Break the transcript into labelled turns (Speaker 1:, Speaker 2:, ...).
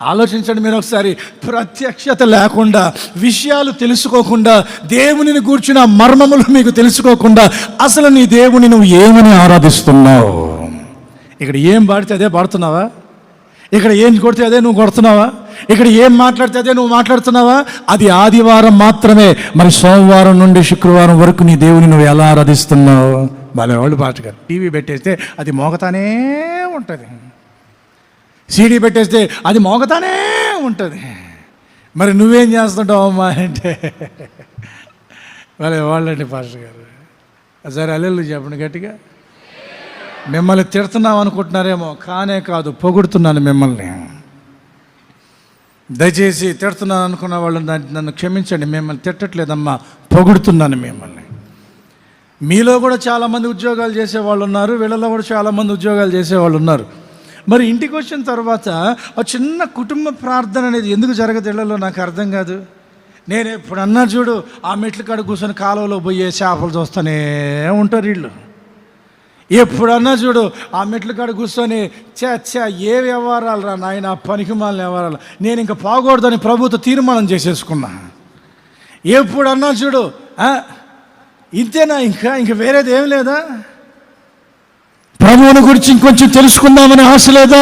Speaker 1: ఆలోచించండి మీరు ఒకసారి. ప్రత్యక్షత లేకుండా, విషయాలు తెలుసుకోకుండా, దేవునిని గూర్చిన మర్మములు మీకు తెలుసుకోకుండా అసలు నీ దేవుని నువ్వు ఏమని ఆరాధిస్తున్నావు? ఇక్కడ ఏం పాడితే అదే పాడుతున్నావా? ఇక్కడ ఏం కొడితే అదే నువ్వు కొడుతున్నావా? ఇక్కడ ఏం మాట్లాడితే అదే నువ్వు మాట్లాడుతున్నావా? అది ఆదివారం మాత్రమే. మరి సోమవారం నుండి శుక్రవారం వరకు నీ దేవుని నువ్వు ఎలా ఆరాధిస్తున్నావు? వాళ్ళ పాటగారు టీవీ పెట్టేస్తే అది మోగతానే ఉంటుంది, సీడీ పెట్టేస్తే అది మోగతానే ఉంటుంది. మరి నువ్వేం చేస్తుంటావు అమ్మా అంటే వాళ్ళండి పాస్టర్ గారు. సరే అల్లెళ్ళు చెప్పండి గట్టిగా. మిమ్మల్ని తిడుతున్నావు అనుకుంటున్నారేమో, కానే కాదు, పొగుడుతున్నాను మిమ్మల్ని. దయచేసి తిడుతున్నాను అనుకున్న వాళ్ళు నన్ను క్షమించండి. మిమ్మల్ని తిట్టట్లేదమ్మా, పొగుడుతున్నాను మిమ్మల్ని. మీలో కూడా చాలామంది ఉద్యోగాలు చేసేవాళ్ళు ఉన్నారు, వీళ్ళలో కూడా చాలామంది ఉద్యోగాలు చేసేవాళ్ళు ఉన్నారు. మరి ఇంటికి వచ్చిన తర్వాత ఆ చిన్న కుటుంబ ప్రార్థన అనేది ఎందుకు జరగదు ఇళ్లలో నాకు అర్థం కాదు. నేను ఎప్పుడన్నా చూడు ఆ మెట్ల కాడ కూర్చొని కాలువలో పోయే చేపలు చూస్తూనే ఉంటారు వీళ్ళు. ఎప్పుడన్నా చూడు ఆ మెట్ల కాడ కూర్చొని ఏ వ్యవహారాలు రా నాయన, పనికిమాలిన వ్యవహారాలు, నేను ఇంకా పోకూడదని ప్రభుత్వ తీర్మానం చేసేసుకున్నా. ఎప్పుడన్నా చూడు ఇంతేనా, ఇంకా వేరేది ఏం లేదా? ప్రభువుని గురించి ఇంకొంచెం తెలుసుకుందామనే ఆశ లేదా?